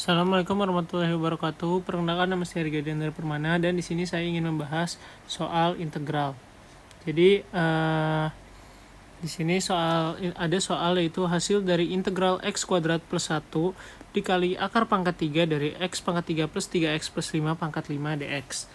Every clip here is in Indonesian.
Assalamualaikum warahmatullahi wabarakatuh. Perkenalkan, nama saya Riga Diandra Permana dan di sini saya ingin membahas soal integral. Jadi di sini ada soal yaitu hasil dari integral x kuadrat plus 1 dikali akar pangkat 3 dari x pangkat 3 plus 3x plus 5 pangkat 5 dx.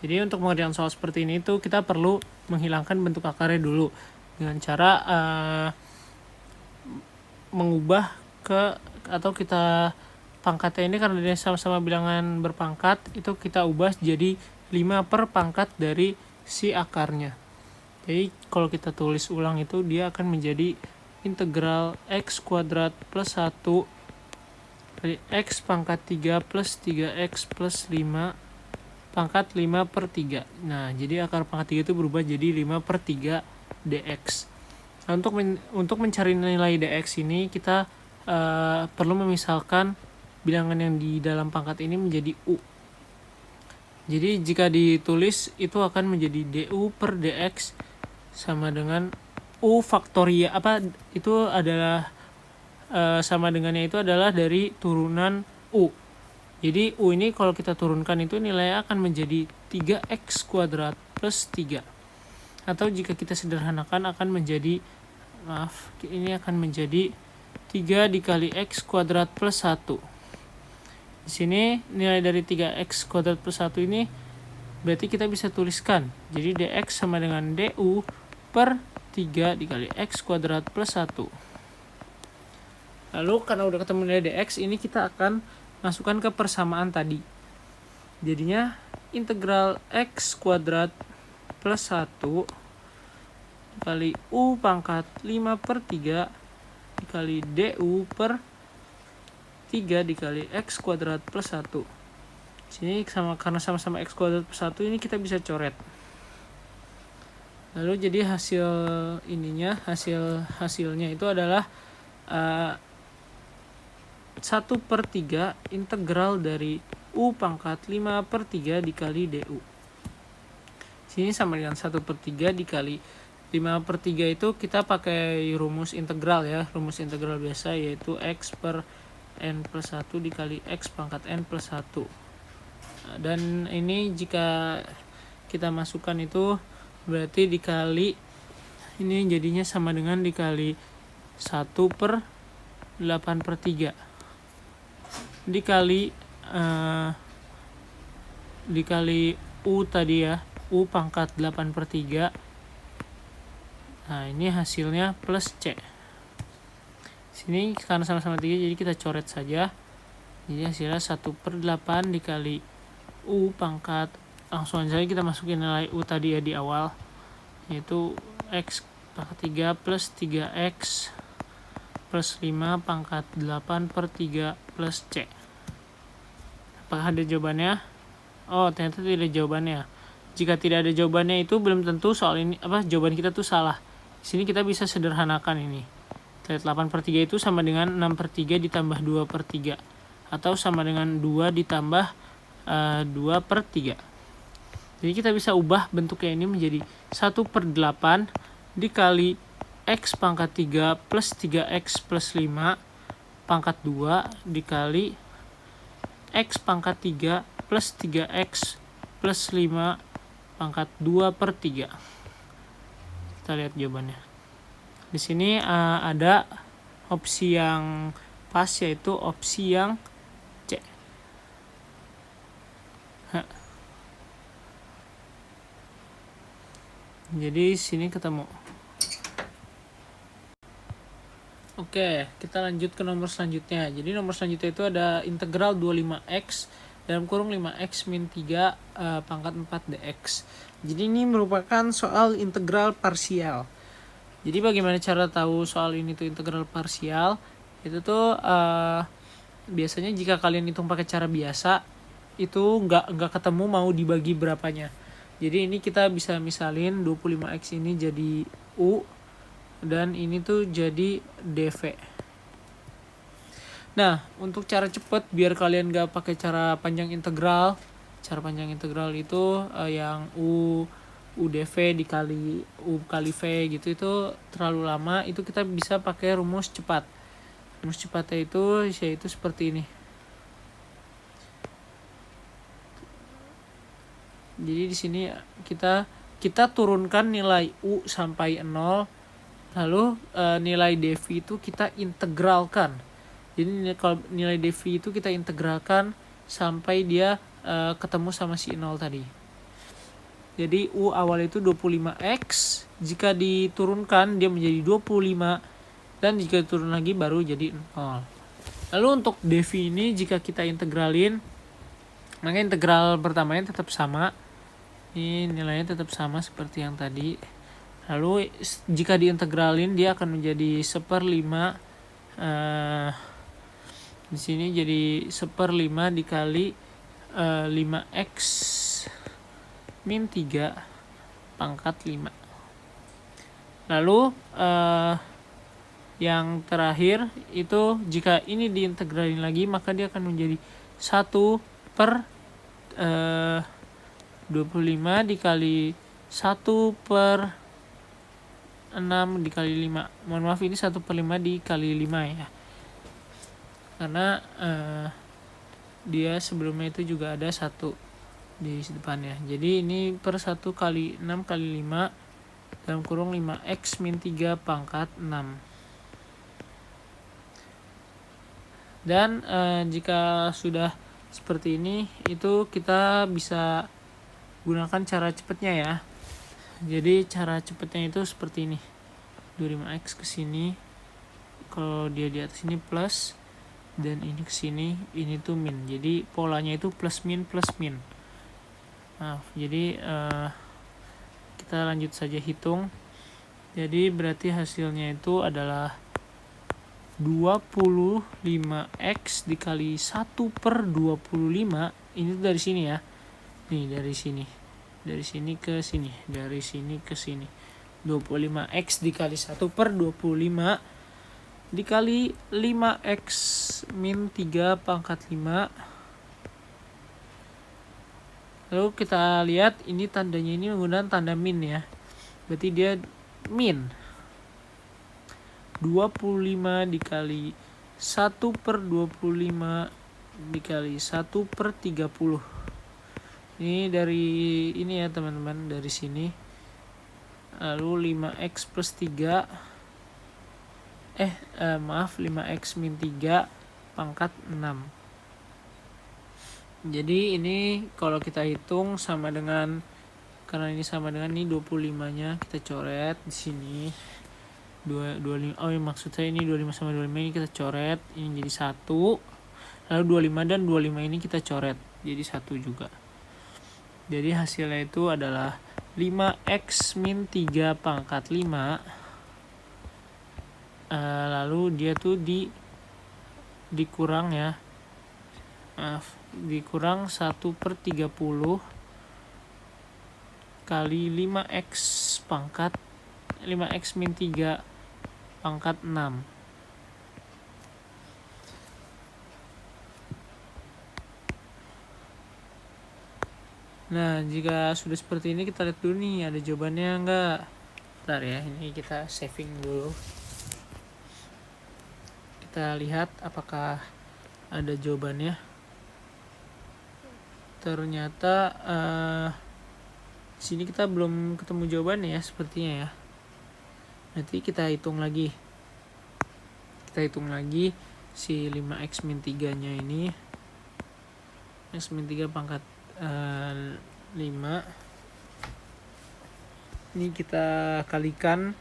Jadi untuk mengerjakan soal seperti ini tuh kita perlu menghilangkan bentuk akarnya dulu dengan cara mengubah atau kita pangkatnya ini karena dia sama-sama bilangan berpangkat, itu kita ubah jadi 5 per pangkat dari si akarnya. Jadi kalau kita tulis ulang itu dia akan menjadi integral x kuadrat plus 1 dari x pangkat 3 plus 3x plus 5 pangkat 5 per 3. Nah, jadi akar pangkat 3 itu berubah jadi 5 per 3 dx. Nah, untuk mencari nilai dx ini kita perlu memisalkan bilangan yang di dalam pangkat ini menjadi u. Jadi jika ditulis itu akan menjadi du per dx sama dengan u faktorial, itu adalah sama dengannya itu adalah dari turunan u. Jadi u ini kalau kita turunkan itu nilainya akan menjadi 3x kuadrat plus 3. Atau jika kita sederhanakan akan menjadi ini akan menjadi 3 dikali x kuadrat plus 1. Di sini nilai dari 3x kuadrat plus 1 ini berarti kita bisa tuliskan. Jadi dx sama dengan du per 3 dikali x kuadrat plus 1. Lalu karena udah ketemu nilai dx, ini kita akan masukkan ke persamaan tadi. Jadinya integral x kuadrat plus 1 dikali u pangkat 5 per 3 dikali du per 3 dikali x kuadrat plus 1. Sini karena sama-sama x kuadrat plus 1 ini kita bisa coret. Lalu jadi hasilnya itu adalah 1 per 3 integral dari u pangkat 5 per 3 dikali du. Sini sama dengan 1 per 3 dikali 5 per 3 itu kita pakai rumus integral ya. Rumus integral biasa yaitu x per n plus 1 dikali x pangkat n plus 1. Dan ini jika kita masukkan itu berarti dikali, ini jadinya sama dengan dikali 1 per 8 per 3 dikali u tadi ya, u pangkat 8 per 3. Nah ini hasilnya plus c. Sini karena sama-sama 3 jadi kita coret saja. Jadi hasilnya 1 per 8 dikali u pangkat, langsung saja kita masukin nilai u tadi ya di awal, yaitu x pangkat 3 plus 3x plus 5 pangkat 8 per 3 plus c. Apakah ada jawabannya? Oh, ternyata tidak ada jawabannya. Jika tidak ada jawabannya itu belum tentu soal ini jawaban kita tuh salah. Di sini kita bisa sederhanakan ini. 8 per 3 itu sama dengan 6 per 3 ditambah 2 per 3. Atau sama dengan 2 ditambah 2 per 3. Jadi kita bisa ubah bentuknya ini menjadi 1 per 8 dikali x pangkat 3 plus 3x plus 5 pangkat 2 dikali x pangkat 3 plus 3x plus 5 pangkat 2 per 3. Kita lihat jawabannya. Di sini ada opsi yang pas yaitu opsi yang C. Jadi sini ketemu. Oke, kita lanjut ke nomor selanjutnya. Jadi nomor selanjutnya itu ada integral 25x dalam kurung 5x min 3 pangkat 4 dx. Jadi ini merupakan soal integral parsial. Jadi bagaimana cara tahu soal ini tuh integral parsial? Itu tuh biasanya jika kalian hitung pakai cara biasa itu nggak ketemu mau dibagi berapanya. Jadi ini kita bisa misalin 25x ini jadi u dan ini tuh jadi dv. Nah, untuk cara cepat biar kalian nggak pakai cara panjang integral. Cara panjang integral itu yang u dv dikali u kali v gitu, itu terlalu lama. Itu kita bisa pakai rumus cepat. Rumus cepatnya itu yaitu seperti ini. Jadi di sini kita turunkan nilai U sampai 0, lalu nilai devi itu kita integralkan. Jadi kalau nilai devi itu kita integralkan sampai dia ketemu sama si 0 tadi. Jadi U awal itu 25X, jika diturunkan dia menjadi 25, dan jika diturun lagi baru jadi 0. Lalu untuk devi ini jika kita integralin, maka integral pertamanya tetap sama. Ini nilainya tetap sama seperti yang tadi. Lalu jika diintegralin dia akan menjadi 1/5. Di sini jadi 1/5 dikali 5x min 3 pangkat 5. Lalu yang terakhir itu jika ini diintegralin lagi, maka dia akan menjadi 1/25 dikali 1/6 dikali 5. Mohon maaf, ini 1/5 dikali 5 ya, karena dia sebelumnya itu juga ada 1 di depannya. Jadi ini per 1 kali 6 kali 5 dalam kurung 5x min 3 pangkat 6. Dan jika sudah seperti ini, itu kita bisa gunakan cara cepatnya ya. Jadi cara cepatnya itu seperti ini. 25x ke sini, kalau dia di atas ini plus, dan ini ke sini, ini tuh min. Jadi polanya itu plus min plus min. Nah, jadi kita lanjut saja hitung. Jadi berarti hasilnya itu adalah 25x dikali 1/25. Ini dari sini ya. Nih dari sini. Dari sini ke sini. Dari sini ke sini. 25x dikali 1/25 dikali 5x min 3 pangkat 5. Lalu kita lihat ini tandanya ini menggunakan tanda min ya. Berarti dia min 25 dikali 1/25 dikali 1/30. Ini dari ini ya teman-teman, dari sini. Lalu 5x plus 3 5x min 3 pangkat 6. Jadi ini kalau kita hitung sama dengan, karena ini sama dengan ini 25-nya kita coret di sini. 25, maksud saya ini 25 sama 25 ini kita coret, ini jadi 1. Lalu 25 dan 25 ini kita coret jadi 1 juga. Jadi hasilnya itu adalah 5x min 3 pangkat 5. Lalu dia tuh dikurang ya. Dikurang 1/30 kali 5x min 3 pangkat 6. Nah, jika sudah seperti ini kita lihat dulu nih ada jawabannya enggak. Bentar ya, ini kita saving dulu. Kita lihat apakah ada jawabannya. Ternyata di sini kita belum ketemu jawabannya ya sepertinya ya. Nanti kita hitung lagi. Si 5x min 3-nya ini. X min 3 pangkat 5. Ini kita kalikan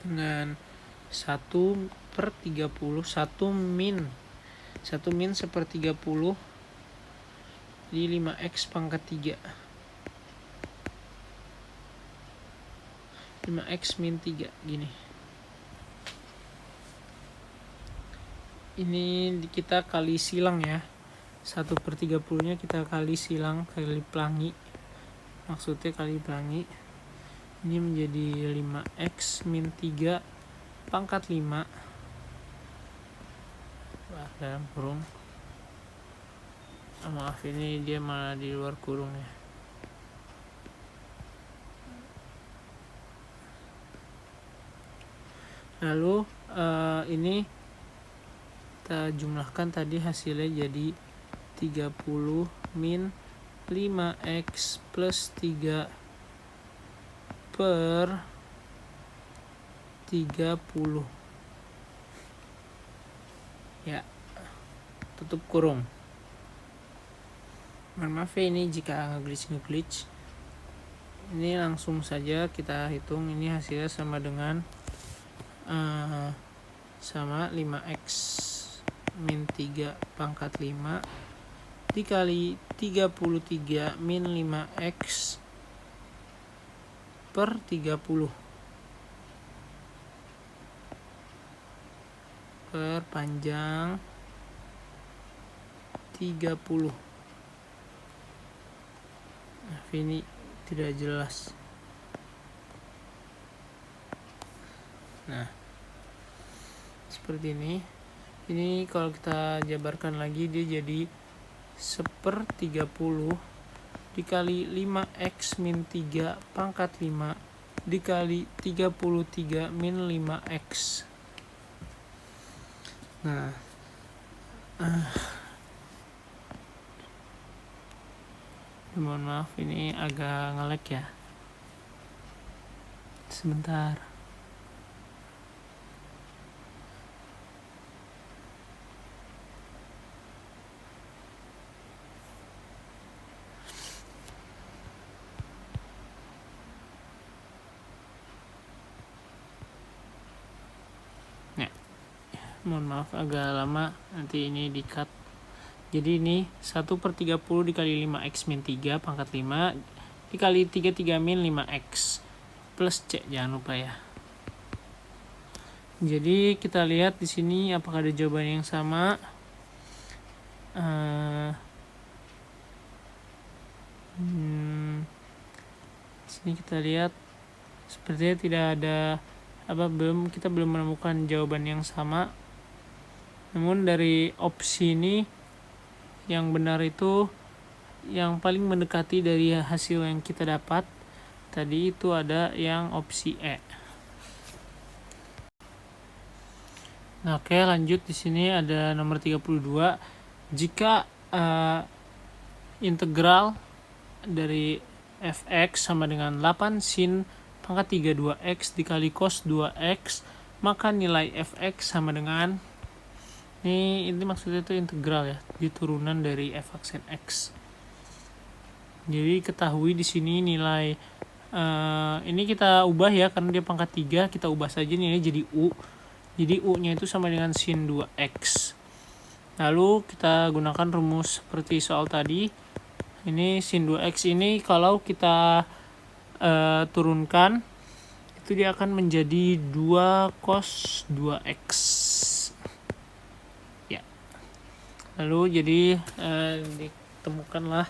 dengan 1/30. 1 min 1/30. Jadi 5x pangkat 3. 5x min 3 gini. Ini kita kali silang ya. 1/30-nya kita kali silang, kali pelangi. Maksudnya kali pelangi. Ini menjadi 5x min 3 pangkat 5. Dalam kurung. Maaf, ini dia malah di luar kurung ya. Lalu ini kita jumlahkan tadi hasilnya jadi 30 min 5x plus 3 per 30. Ya, tutup kurung. Mohon maaf ya ini jika nge-glitch. Ini langsung saja kita hitung, ini hasilnya sama dengan sama 5x min 3 pangkat 5 dikali 33 min 5x per 30 per panjang 30. Nah, ini tidak jelas. Nah, seperti ini. Ini kalau kita jabarkan lagi dia jadi 1/30 dikali 5x min 3 pangkat 5 dikali 33 min 5x. Nah, mohon maaf ini agak nge-lag ya. Sebentar. Mohon maaf agak lama, nanti ini di-cut. Jadi ini 1/30 dikali 5x min 3 pangkat 5 dikali 33 min 5x plus C, jangan lupa ya. Jadi kita lihat di sini apakah ada jawaban yang sama. Di sini kita lihat sepertinya tidak ada kita belum menemukan jawaban yang sama. Namun dari opsi ini yang benar itu yang paling mendekati dari hasil yang kita dapat tadi itu ada yang opsi E. Nah, oke, lanjut di sini ada nomor 32. Jika integral dari fx sama dengan 8 sin pangkat 32x dikali cos 2x, maka nilai fx sama dengan ini maksudnya itu integral ya, di turunan dari f aksen x. Jadi ketahui di sini nilai ini kita ubah ya, karena dia pangkat 3, kita ubah saja nilai jadi u. Jadi u-nya itu sama dengan sin 2x. Lalu kita gunakan rumus seperti soal tadi. Ini sin 2x ini kalau kita turunkan itu dia akan menjadi 2 cos 2x. Lalu jadi ditemukanlah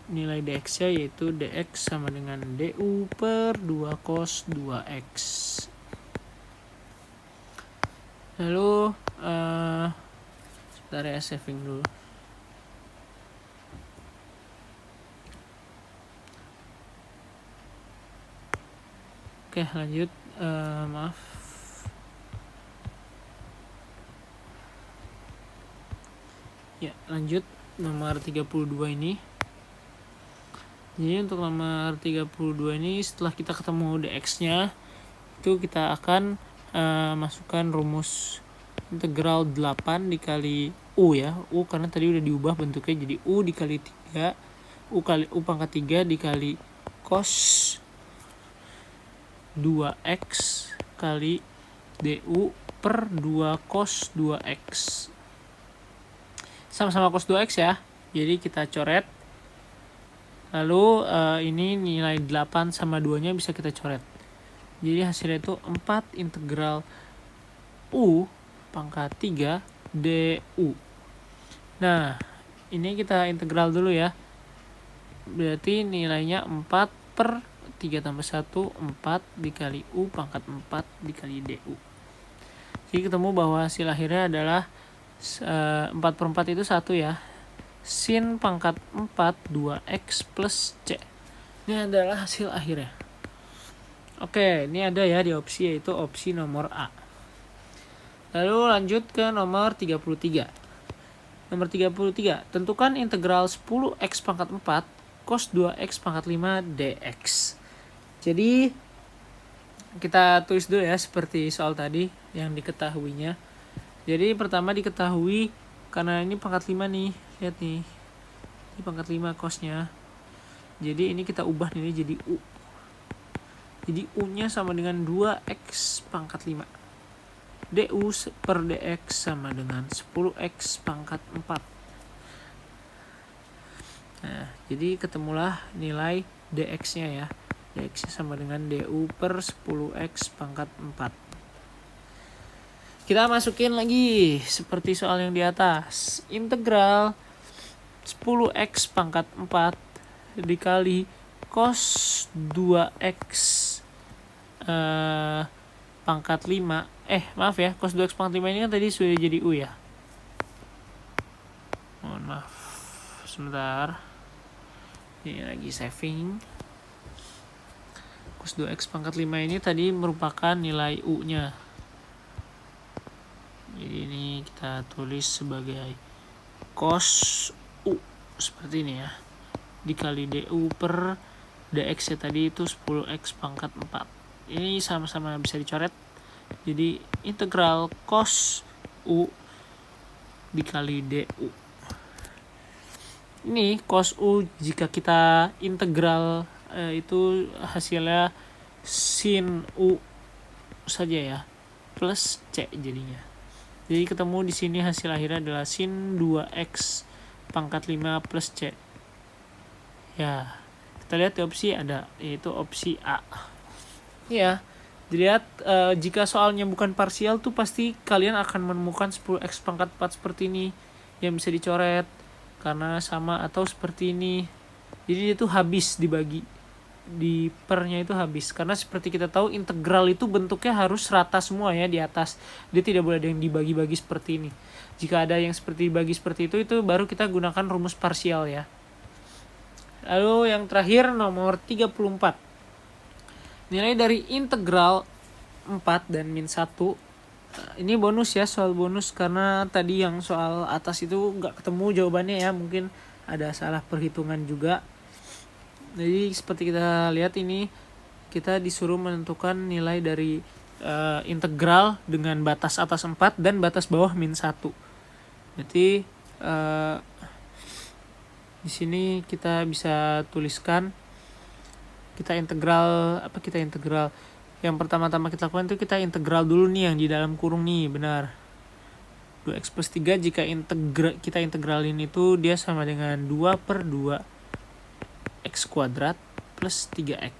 nilai dx-nya, yaitu dx sama dengan du per 2 cos 2x. Lalu sebentar ya, saving dulu. Oke, lanjut. Maaf. Ya, lanjut nomor 32 ini. Jadi untuk nomor 32 ini setelah kita ketemu dx-nya, itu kita akan masukkan rumus integral 8 dikali u ya. U karena tadi udah diubah bentuknya jadi u dikali 3, u pangkat 3 dikali cos 2x kali du per 2 cos 2x. Sama-sama cos 2x ya, jadi kita coret. Lalu ini nilai 8 sama 2 nya bisa kita coret, jadi hasilnya itu 4 integral u pangkat 3 du. Nah, ini kita integral dulu ya, berarti nilainya 4 per 3 tambah 1, 4 dikali u pangkat 4 dikali du. Jadi ketemu bahwa hasil akhirnya adalah 4/4 itu 1 ya. Sin pangkat 4 2x plus C. Ini adalah hasil akhirnya. Oke, ini ada ya di opsi, yaitu opsi nomor A. Lalu lanjut ke nomor 33. Nomor 33, tentukan integral 10x pangkat 4 cos 2x pangkat 5 dx. Jadi kita tulis dulu ya seperti soal tadi yang diketahuinya. Jadi pertama diketahui karena ini pangkat 5 nih, lihat nih. Ini pangkat 5 cosnya. Jadi ini kita ubah nih jadi U. Jadi U-nya sama dengan 2x pangkat 5. du per dx sama dengan 10x pangkat 4. Nah, jadi ketemulah nilai dx-nya ya. Dx-nya sama dengan du per 10x pangkat 4. Kita masukin lagi seperti soal yang di atas. Integral 10x pangkat 4 dikali cos 2x pangkat 5. Maaf ya, cos 2x pangkat 5 ini kan tadi sudah jadi U ya. Mohon maaf. Sebentar. Ini lagi saving. Cos 2x pangkat 5 ini tadi merupakan nilai U-nya. Jadi ini kita tulis sebagai cos U. Seperti ini ya. Dikali du per dx ya tadi itu 10x pangkat 4. Ini sama-sama bisa dicoret. Jadi integral cos U dikali du. Ini cos U jika kita integral itu hasilnya sin U saja ya. Plus C jadinya. Jadi ketemu di sini hasil akhirnya adalah sin 2x pangkat 5 plus C. Ya, kita lihat di opsi ada, yaitu opsi A. Ya, dilihat jika soalnya bukan parsial tuh pasti kalian akan menemukan 10x pangkat 4 seperti ini yang bisa dicoret karena sama, atau seperti ini. Jadi itu habis dibagi, di pernya itu habis, karena seperti kita tahu integral itu bentuknya harus rata semua ya di atas, dia tidak boleh ada yang dibagi-bagi seperti ini. Jika ada yang seperti dibagi seperti itu baru kita gunakan rumus parsial ya. Lalu yang terakhir nomor 34, nilai dari integral 4 dan min 1. Ini bonus ya, soal bonus, karena tadi yang soal atas itu nggak ketemu jawabannya ya, mungkin ada salah perhitungan juga. Jadi seperti kita lihat ini, kita disuruh menentukan nilai dari integral dengan batas atas 4 dan batas bawah min 1. Berarti di sini kita bisa tuliskan kita integral yang pertama-tama kita lakukan itu kita integral dulu nih yang di dalam kurung nih, benar. 2x plus 3 jika kita integralin itu dia sama dengan 2 per 2 x kuadrat plus 3x.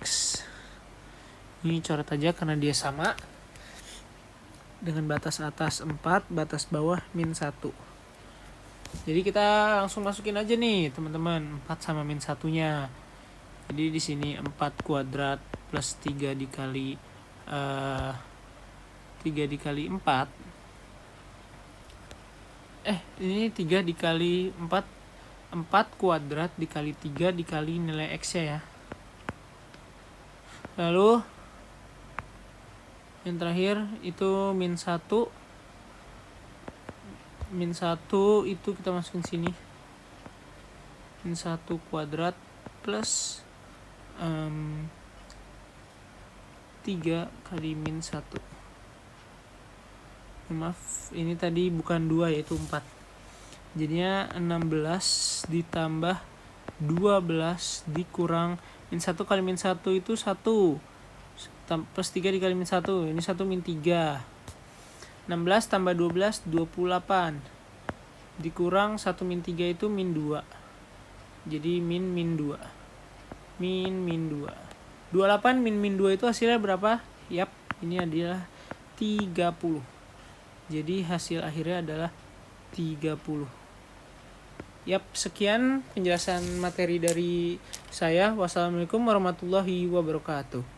Ini coret aja karena dia sama dengan batas atas 4, batas bawah min 1. Jadi kita langsung masukin aja nih teman-teman, 4 sama min 1-nya. Jadi di sini 4 kuadrat plus 3 dikali 4. Ini 3 dikali 4. 4 kuadrat dikali 3 dikali nilai x-nya ya. Lalu yang terakhir itu min 1. Min 1 itu kita masukin sini. Min 1 kuadrat plus 3 kali min 1. Maaf, ini tadi bukan 2 yaitu 4. Jadinya 16 ditambah 12 dikurang min 1 kali min 1 itu 1. Plus 3 dikali min 1, ini 1 min 3. 16 tambah 12, 28. Dikurang 1 min 3 itu min 2. Jadi min 2. Min 2. 28 min 2 itu hasilnya berapa? Yap, ini adalah 30. Jadi hasil akhirnya adalah 30. Yap, sekian penjelasan materi dari saya. Wassalamualaikum warahmatullahi wabarakatuh.